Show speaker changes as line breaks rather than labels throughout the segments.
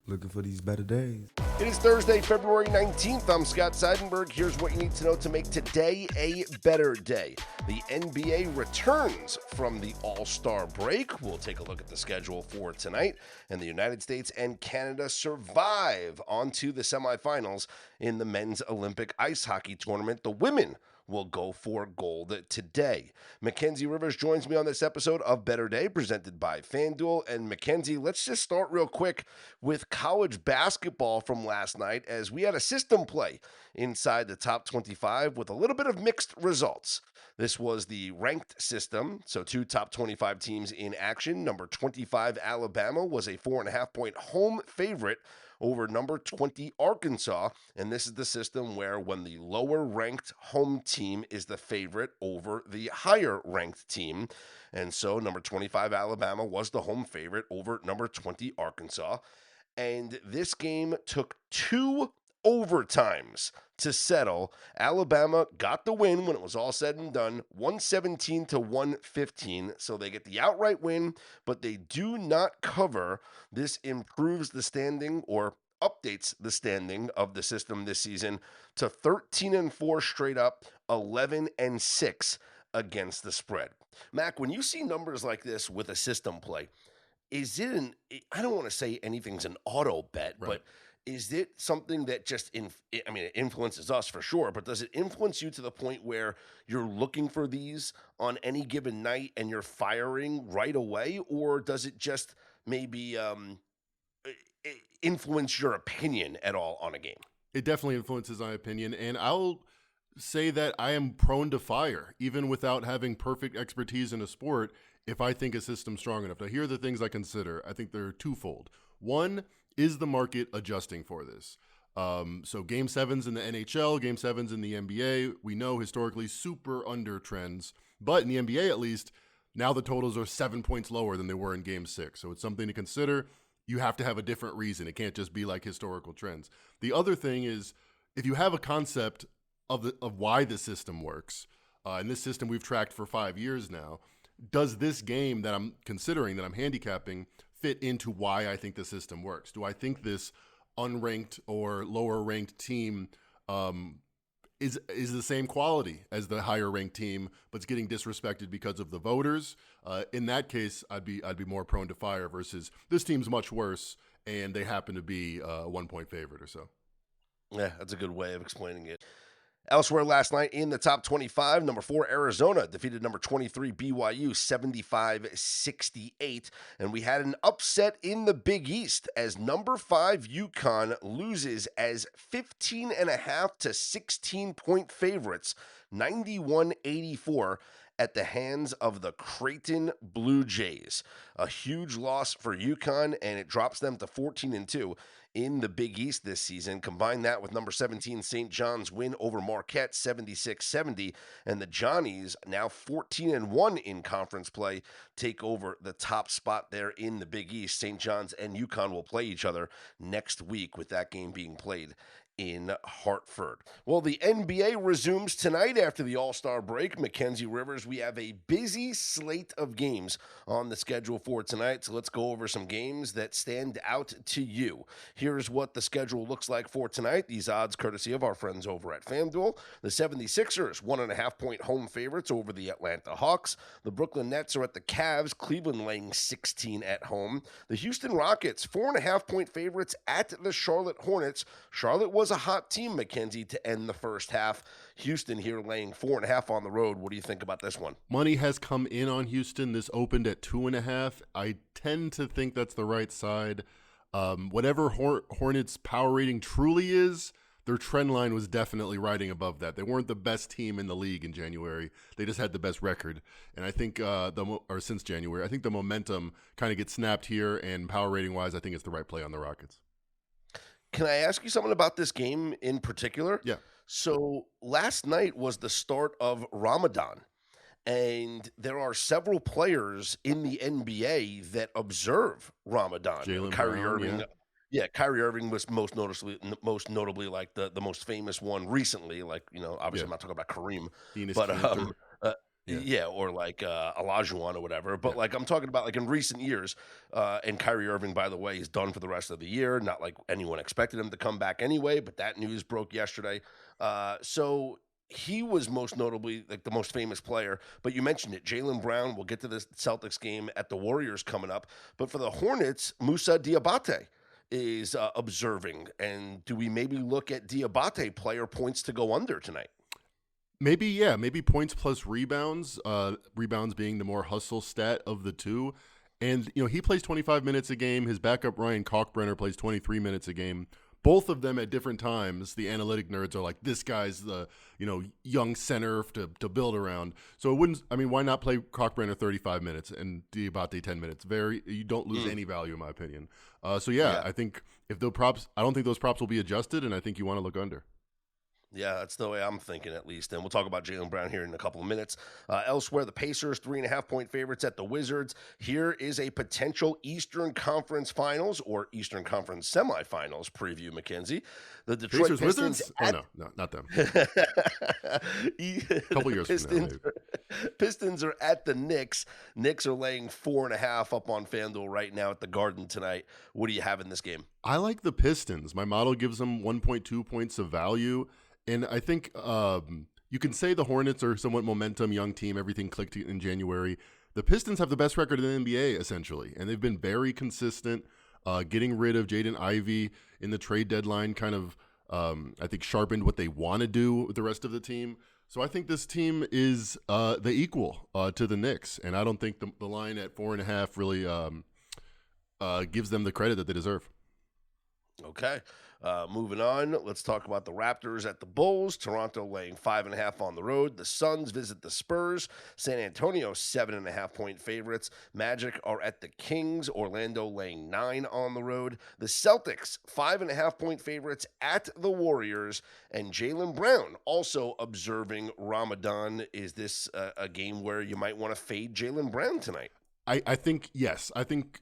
Looking for these better days.
It is Thursday, February 19th. I'm Scott Seidenberg. Here's what you need to know to make today a better day. The NBA returns from the All-Star break. We'll take a look at the schedule for tonight. And the United States and Canada survive onto the semifinals in the men's Olympic ice hockey tournament. The women will go for gold today. Mackenzie Rivers joins me on this episode of Better Day, presented by FanDuel. And Mackenzie, let's just start real quick with college basketball from last night, as we had a system play inside the top 25 with a little bit of mixed results. This was the ranked system, so two top 25 teams in action. Number 25 Alabama was a 4.5-point home favorite over number 20 Arkansas, and this is the system where when the lower ranked home team is the favorite over the higher ranked team, and so number 25 Alabama was the home favorite over number 20 Arkansas, and this game took two overtimes to settle. Alabama got the win when it was all said and done, 117 to 115. So they get the outright win, but they do not cover. This improves the standing, or updates the standing of the system this season to 13-4 straight up, 11-6 against the spread. Mac, when you see numbers like this with a system play, is it I don't want to say anything's an auto bet, right, but is it something that just, it influences us for sure, but does it influence you to the point where you're looking for these on any given night and you're firing right away? Or does it just maybe influence your opinion at all on a game?
It definitely influences my opinion, and I'll say that I am prone to fire, even without having perfect expertise in a sport, if I think a system's strong enough. Now, here are the things I consider. I think they're twofold. One, is the market adjusting for this? So game sevens in the NHL, game sevens in the NBA, we know historically super under trends, but in the NBA at least, now the totals are 7 points lower than they were in game six. So it's something to consider. You have to have a different reason. It can't just be like historical trends. The other thing is, if you have a concept of why the system works, and this system we've tracked for 5 years now, does this game that I'm considering, that I'm handicapping, fit into why I think the system works? Do I think this unranked or lower ranked team is the same quality as the higher ranked team, but it's getting disrespected because of the voters? In that case, I'd be more prone to fire versus this team's much worse and they happen to be a 1 point favorite or so.
Yeah, that's a good way of explaining it. Elsewhere last night in the top 25, number 4 Arizona defeated number 23 BYU 75-68. And we had an upset in the Big East as number 5 UConn loses as 15.5 to 16-point favorites, 91-84 at the hands of the Creighton Blue Jays. A huge loss for UConn, and it drops them to 14-2 in the Big East this season. Combine that with number 17 St. John's win over Marquette 76-70, and the Johnnies, now 14-1 in conference play, take over the top spot there in the Big East. St. John's and UConn will play each other next week, with that game being played in Hartford. Well, the NBA resumes tonight after the All-Star break. Mackenzie Rivers, we have a busy slate of games on the schedule for tonight, so let's go over some games that stand out to you. Here's what the schedule looks like for tonight. These odds courtesy of our friends over at FanDuel. The 76ers, 1.5-point home favorites over the Atlanta Hawks. The Brooklyn Nets are at the Cavs, Cleveland laying 16 at home. The Houston Rockets, 4.5-point favorites at the Charlotte Hornets. Charlotte was a hot team, Mackenzie, to end the first half. Houston here laying 4.5 on the road. What do you think about this one?
Money has come in on Houston. This opened at 2.5. I tend to think that's the right side. Whatever Hornets power rating truly is, their trend line was definitely riding above that. They weren't the best team in the league in January. They just had the best record. And I think, since January, I think the momentum kind of gets snapped here, and power rating wise, I think it's the right play on the Rockets.
Can I ask you something about this game in particular?
Yeah.
So last night was the start of Ramadan, and there are several players in the NBA that observe Ramadan.
Jaylen
Kyrie
Brown,
Irving, Yeah, Kyrie Irving was most notably like the most famous one recently. Like, you know, obviously I'm not talking about Kareem,
Enes
but
Kanter. Yeah.
Yeah, or like Olajuwon or whatever.
Yeah.
But like I'm talking about like in recent years, and Kyrie Irving, by the way, is done for the rest of the year. Not like anyone expected him to come back anyway, but that news broke yesterday. So he was most notably like the most famous player. But you mentioned it, Jaylen Brown. We'll get to this Celtics game at the Warriors coming up. But for the Hornets, Musa Diabate is observing. And do we maybe look at Diabate player points to go under tonight?
Maybe, yeah, maybe points plus rebounds, rebounds being the more hustle stat of the two. And, he plays 25 minutes a game. His backup, Ryan Kalkbrenner, plays 23 minutes a game. Both of them at different times, the analytic nerds are like, this guy's the, young center to build around. So why not play Kalkbrenner 35 minutes and Diabate 10 minutes? You don't lose any value, in my opinion.
Yeah.
I think if the props, I don't think those props will be adjusted, and I think you want to look under.
Yeah, that's the way I'm thinking, at least. And we'll talk about Jaylen Brown here in a couple of minutes. Elsewhere, the Pacers, 3.5-point favorites at the Wizards. Here is a potential Eastern Conference Finals or Eastern Conference semifinals preview, Mackenzie. The Detroit
Pacers,
Pistons.
Wizards? No, not them. A couple years from now, maybe.
Pistons are at the Knicks. Knicks are laying 4.5 up on FanDuel right now at the Garden tonight. What do you have in this game?
I like the Pistons. My model gives them 1.2 points of value. And I think you can say the Hornets are somewhat momentum, young team, everything clicked in January. The Pistons have the best record in the NBA, essentially, and they've been very consistent. Getting rid of Jaden Ivey in the trade deadline kind of, I think, sharpened what they want to do with the rest of the team. So I think this team is the equal to the Knicks, and I don't think the line at 4.5 really gives them the credit that they deserve.
Okay. Moving on, let's talk about the Raptors at the Bulls. Toronto laying 5.5 on the road. The Suns visit the Spurs. San Antonio 7.5-point favorites. Magic are at the Kings. Orlando laying 9 on the road. The Celtics 5.5-point favorites at the Warriors. And Jaylen Brown also observing Ramadan. Is this a game where you might want to fade Jaylen Brown tonight?
I think yes. I think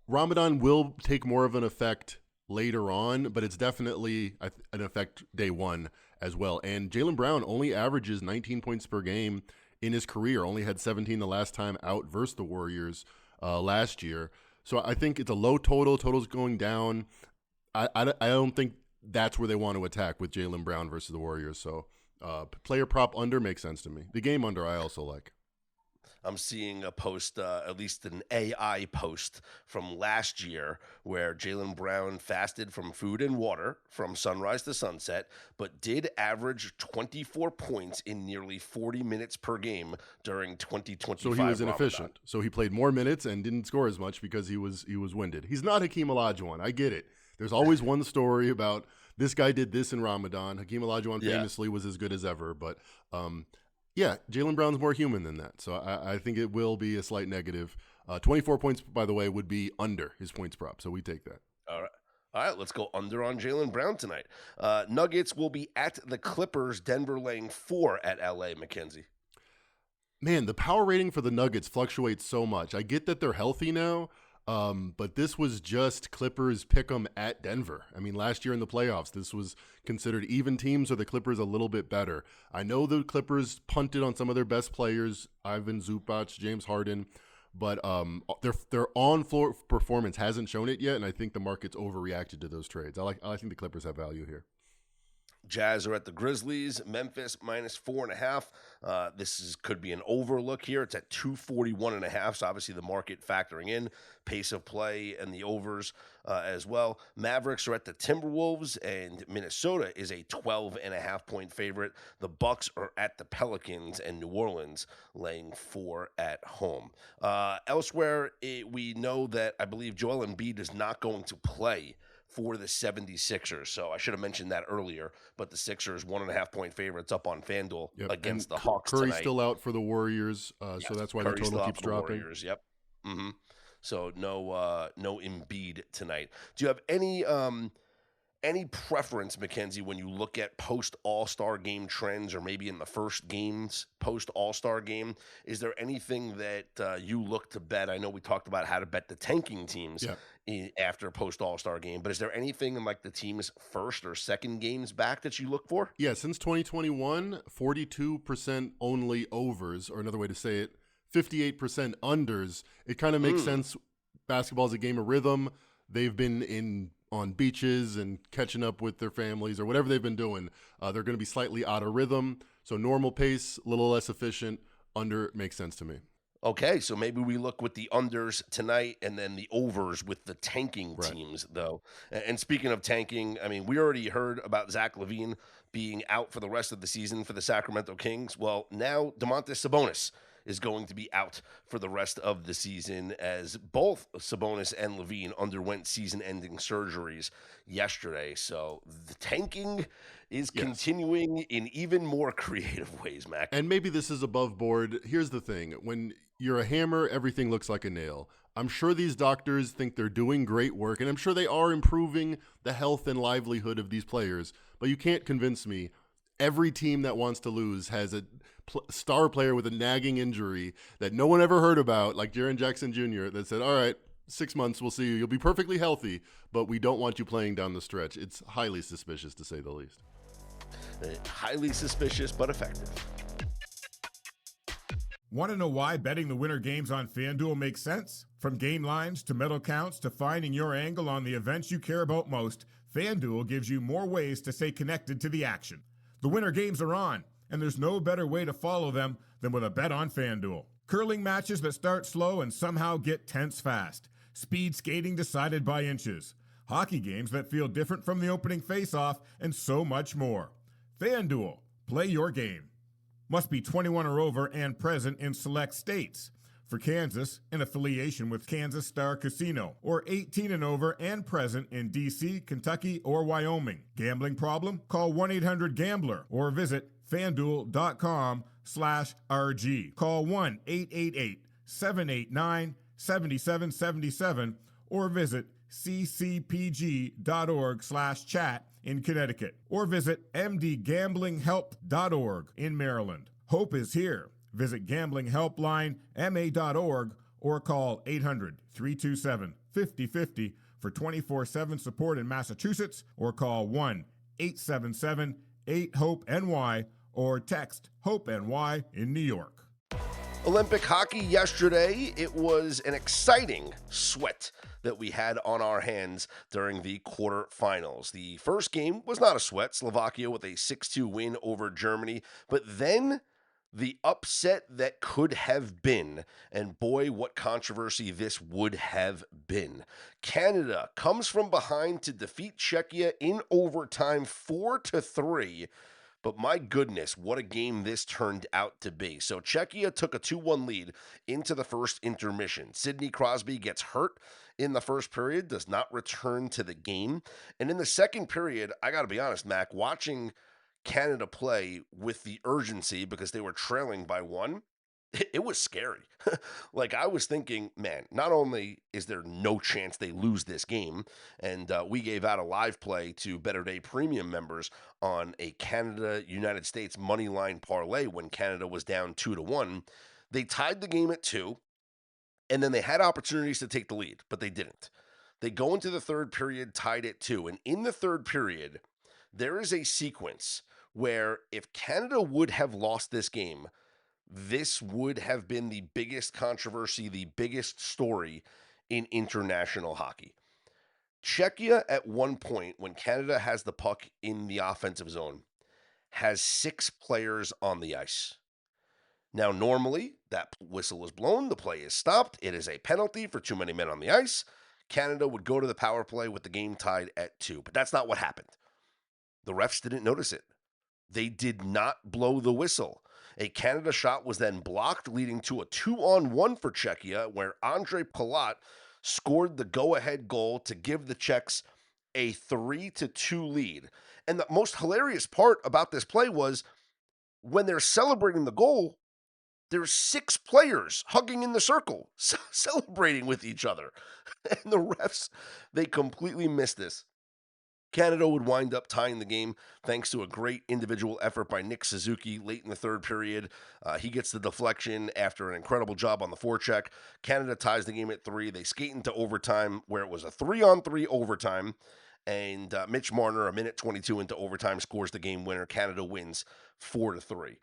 Ramadan will take more of an effect later on, but it's definitely an effect day one as well. And Jaylen Brown only averages 19 points per game in his career, only had 17 the last time out versus the Warriors last year. So I think it's a low total. Total's going down. I don't think that's where they want to attack with Jaylen Brown versus the Warriors. So player prop under makes sense to me. The game under I also like.
I'm seeing a post, at least an AI post from last year, where Jaylen Brown fasted from food and water from sunrise to sunset, but did average 24 points in nearly 40 minutes per game during 2025.
So he was inefficient. So he played more minutes and didn't score as much because he was winded. He's not Hakeem Olajuwon. I get it. There's always one story about this guy did this in Ramadan. Hakeem Olajuwon famously was as good as ever, but yeah, Jaylen Brown's more human than that. So I think it will be a slight negative. 24 points, by the way, would be under his points prop. So we take that.
All right, let's go under on Jaylen Brown tonight. Nuggets will be at the Clippers. Denver laying 4 at LA, Mackenzie.
Man, the power rating for the Nuggets fluctuates so much. I get that they're healthy now, but this was just Clippers pick'em at Denver. I mean, last year in the playoffs, this was considered even teams, or the Clippers a little bit better. I know the Clippers punted on some of their best players, Ivan Zubac, James Harden, but their on-floor performance hasn't shown it yet, and I think the market's overreacted to those trades. I think the Clippers have value here.
Jazz are at the Grizzlies. Memphis minus 4.5. This could be an overlook here. It's at 241.5. So obviously the market factoring in pace of play and the overs as well. Mavericks are at the Timberwolves, and Minnesota is a 12.5-point favorite. The Bucks are at the Pelicans, and New Orleans laying 4 at home. Elsewhere, we know that I believe Joel Embiid is not going to play for the 76ers. So I should have mentioned that earlier, but the Sixers 1.5-point favorites up on FanDuel against the Hawks
Curry's
tonight.
Still out for the Warriors, so that's why
Curry's
the total keeps dropping.
Warriors, yep. So no Embiid tonight. Do you have Any preference, Mackenzie, when you look at post All-Star game trends or maybe in the first games post All-Star game? Is there anything that you look to bet? I know we talked about how to bet the tanking teams
Yeah.
after post All-Star game, but is there anything in like the team's first or second games back that you look for?
Yeah, since 2021, 42% only overs, or another way to say it, 58% unders. It kind of makes sense. Basketball is a game of rhythm. They've been on beaches and catching up with their families or whatever they've been doing. They're going to be slightly out of rhythm. So normal pace, a little less efficient. Under makes sense to me.
Okay, so maybe we look with the unders tonight and then the overs with the tanking
Right.
teams, though. And speaking of tanking, I mean, we already heard about Zach LaVine being out for the rest of the season for the Sacramento Kings. Well, now Domantas Sabonis is going to be out for the rest of the season as both Sabonis and LaVine underwent season-ending surgeries yesterday. So the tanking is continuing in even more creative ways, Mac.
And maybe this is above board. Here's the thing. When you're a hammer, everything looks like a nail. I'm sure these doctors think they're doing great work, and I'm sure they are improving the health and livelihood of these players. But you can't convince me every team that wants to lose has a star player with a nagging injury that no one ever heard about, like Jaren Jackson Jr., that said, all right, 6 months, we'll see you. You'll be perfectly healthy, but we don't want you playing down the stretch. It's highly suspicious, to say the least.
Highly suspicious, but effective.
Want to know why betting the winter games on FanDuel makes sense? From game lines to medal counts to finding your angle on the events you care about most, FanDuel gives you more ways to stay connected to the action. The winter games are on, and there's no better way to follow them than with a bet on FanDuel. Curling matches that start slow and somehow get tense fast. Speed skating decided by inches. Hockey games that feel different from the opening face-off, and so much more. FanDuel, play your game. Must be 21 or over and present in select states. For Kansas, in affiliation with Kansas Star Casino, or 18 and over and present in D.C., Kentucky, or Wyoming. Gambling problem? Call 1-800-GAMBLER or visit FanDuel.com/RG. Call 1-888-789-7777 or visit ccpg.org/chat in Connecticut, or visit mdgamblinghelp.org in Maryland. Hope is here. Visit gamblinghelplinema.org or call 800-327-5050 for 24/7 support in Massachusetts, or call 1-877-8-HOPE-NY or text HOPE-NY in New York.
Olympic hockey yesterday, it was an exciting sweat that we had on our hands during the quarterfinals. The first game was not a sweat, Slovakia with a 6-2 win over Germany, but then the upset that could have been, and boy, what controversy this would have been. Canada comes from behind to defeat Czechia in overtime 4-3. But my goodness, what a game this turned out to be. So Czechia took a 2-1 lead into the first intermission. Sidney Crosby gets hurt in the first period, does not return to the game. And in the second period, I got to be honest, Mac, watching Canada play with the urgency because they were trailing by 1, it was scary. Like, I was thinking, man, not only is there no chance they lose this game, and we gave out a live play to Better Day Premium members on a Canada-United States money line parlay when Canada was down 2-1. They tied the game at 2, and then they had opportunities to take the lead, but they didn't. They go into the third period tied at 2, and in the third period, there is a sequence where if Canada would have lost this game, this would have been the biggest controversy, the biggest story in international hockey. Czechia, at one point, when Canada has the puck in the offensive zone, has 6 players on the ice. Now, normally, that whistle is blown, the play is stopped, it is a penalty for too many men on the ice. Canada would go to the power play with the game tied at 2, but that's not what happened. The refs didn't notice it. They did not blow the whistle. A Canada shot was then blocked, leading to a 2-on-1 for Czechia, where Andre Palat scored the go-ahead goal to give the Czechs a 3-2 lead. And the most hilarious part about this play was when they're celebrating the goal, there's 6 players hugging in the circle, celebrating with each other. And the refs, they completely missed this. Canada would wind up tying the game thanks to a great individual effort by Nick Suzuki late in the third period. He gets the deflection after an incredible job on the forecheck. Canada ties the game at 3. They skate into overtime where it was a 3-on-3 overtime. And Mitch Marner, a minute 22 into overtime, scores the game winner. Canada wins 4-3.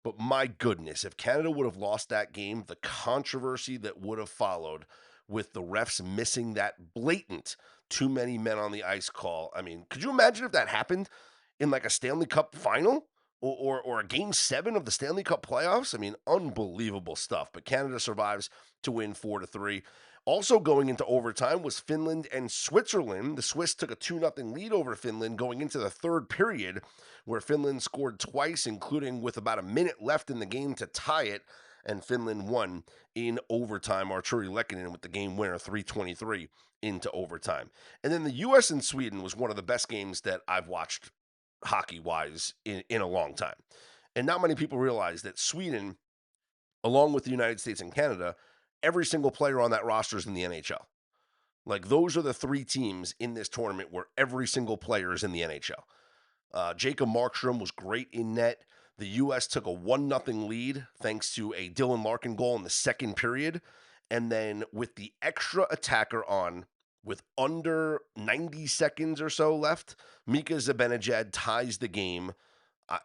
But my goodness, if Canada would have lost that game, the controversy that would have followed with the refs missing that blatant too many men on the ice call. I mean, could you imagine if that happened in like a Stanley Cup final or a game 7 of the Stanley Cup playoffs? I mean, unbelievable stuff. But Canada survives to win 4-3. Also going into overtime was Finland and Switzerland. The Swiss took a 2-0 lead over Finland going into the third period, where Finland scored twice, including with about a minute left in the game to tie it, and Finland won in overtime. Arturi Lehkonen with the game winner, 3:23 into overtime. And then the U.S. and Sweden was one of the best games that I've watched hockey-wise in a long time. And not many people realize that Sweden, along with the United States and Canada, every single player on that roster is in the NHL. Like, those are the 3 teams in this tournament where every single player is in the NHL. Jacob Markstrom was great in net. The U.S. took a 1-0 lead thanks to a Dylan Larkin goal in the second period. And then with the extra attacker on, with under 90 seconds or so left, Mika Zibanejad ties the game.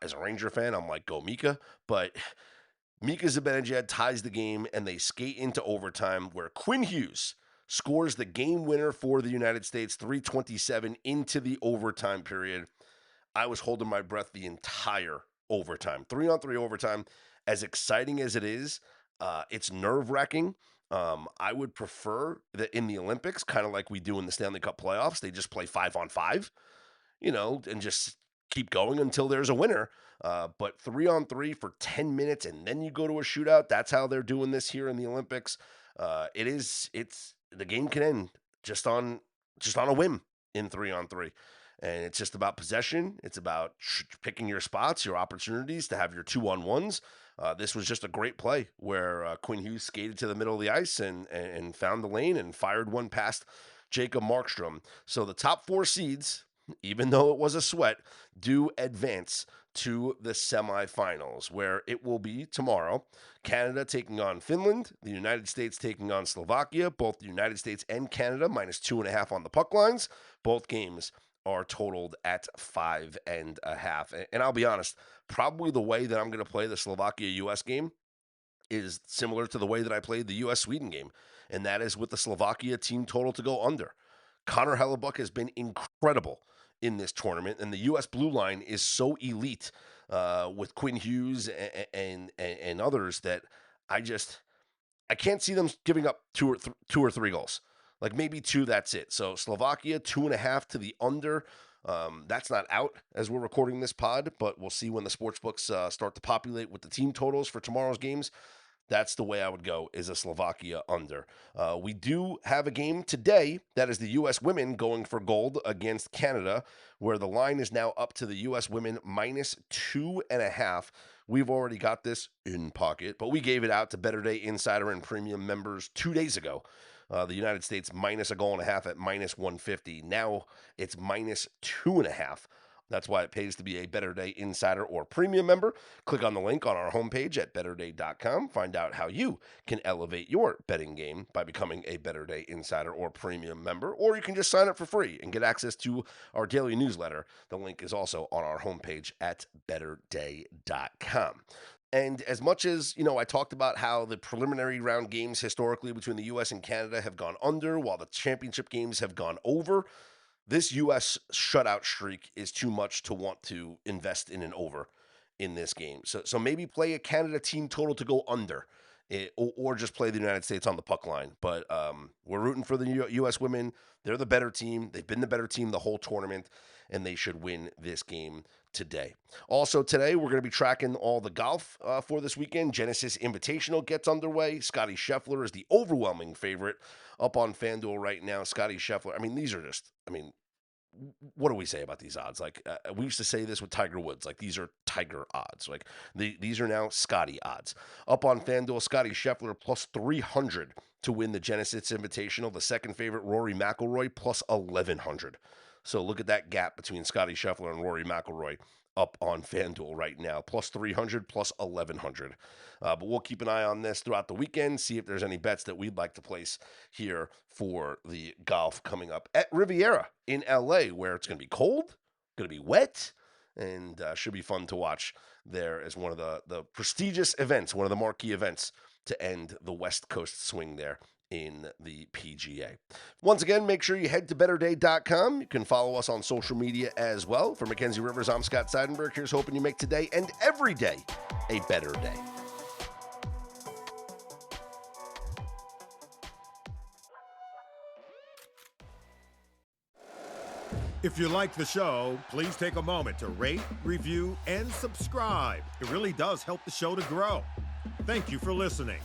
As a Ranger fan, I'm like, go Mika. But Mika Zibanejad ties the game, and they skate into overtime where Quinn Hughes scores the game winner for the United States, 3:27 into the overtime period. I was holding my breath the entire overtime. 3-on-3 overtime, as exciting as it is, it's nerve-wracking. I would prefer that in the Olympics, kind of like we do in the Stanley Cup playoffs, they just play 5-on-5, and just keep going until there's a winner. But 3-on-3 for 10 minutes, and then you go to a shootout. That's how they're doing this here in the Olympics. The game can end just on a whim in 3-on-3. And it's just about possession. It's about picking your spots, your opportunities to have your 2-on-1s. This was just a great play where Quinn Hughes skated to the middle of the ice and found the lane and fired one past Jacob Markstrom. So the top 4 seeds, even though it was a sweat, do advance to the semifinals, where it will be tomorrow. Canada taking on Finland, the United States taking on Slovakia, both the United States and Canada -2.5 on the puck lines. Both games are totaled at 5.5. And I'll be honest, probably the way that I'm going to play the Slovakia-US game is similar to the way that I played the US-Sweden game, and that is with the Slovakia team total to go under. Connor Hellebuck has been incredible in this tournament, and the U.S. blue line is so elite with Quinn Hughes and others that I can't see them giving up two or three goals. Like maybe 2, that's it. So Slovakia, 2.5 to the under. That's not out as we're recording this pod, but we'll see when the sports books start to populate with the team totals for tomorrow's games. That's the way I would go, is a Slovakia under. We do have a game today that is the U.S. women going for gold against Canada, where the line is now up to the U.S. women -2.5. We've already got this in pocket, but we gave it out to Better Day Insider and Premium members 2 days ago. The United States -1.5 at -150. Now it's -2.5. That's why it pays to be a Better Day Insider or Premium member. Click on the link on our homepage at betterday.com. Find out how you can elevate your betting game by becoming a Better Day Insider or Premium member, or you can just sign up for free and get access to our daily newsletter. The link is also on our homepage at betterday.com. And as much as, I talked about how the preliminary round games historically between the U.S. and Canada have gone under while the championship games have gone over, this U.S. shutout streak is too much to want to invest in an over in this game. So maybe play a Canada team total to go under, or just play the United States on the puck line. But we're rooting for the U.S. women. They're the better team. They've been the better team the whole tournament, and they should win this game today. Also today, we're going to be tracking all the golf for this weekend. Genesis Invitational gets underway. Scotty Scheffler is the overwhelming favorite up on FanDuel right now. Scotty Scheffler, what do we say about these odds? Like, we used to say this with Tiger Woods. Like, these are Tiger odds. Like, these are now Scotty odds. Up on FanDuel, Scotty Scheffler plus 300 to win the Genesis Invitational. The second favorite, Rory McIlroy, plus 1,100. So look at that gap between Scotty Scheffler and Rory McIlroy up on FanDuel right now, plus 300, plus 1,100. But we'll keep an eye on this throughout the weekend, see if there's any bets that we'd like to place here for the golf coming up at Riviera in LA, where it's going to be cold, going to be wet, and should be fun to watch there as one of the prestigious events, one of the marquee events to end the West Coast swing there in the PGA. Once again, make sure you head to betterday.com. You can follow us on social media as well. For Mackenzie Rivers, I'm Scott Seidenberg. Here's hoping you make today and every day a better day.
If you like the show, please take a moment to rate, review, and subscribe. It really does help the show to grow. Thank you for listening.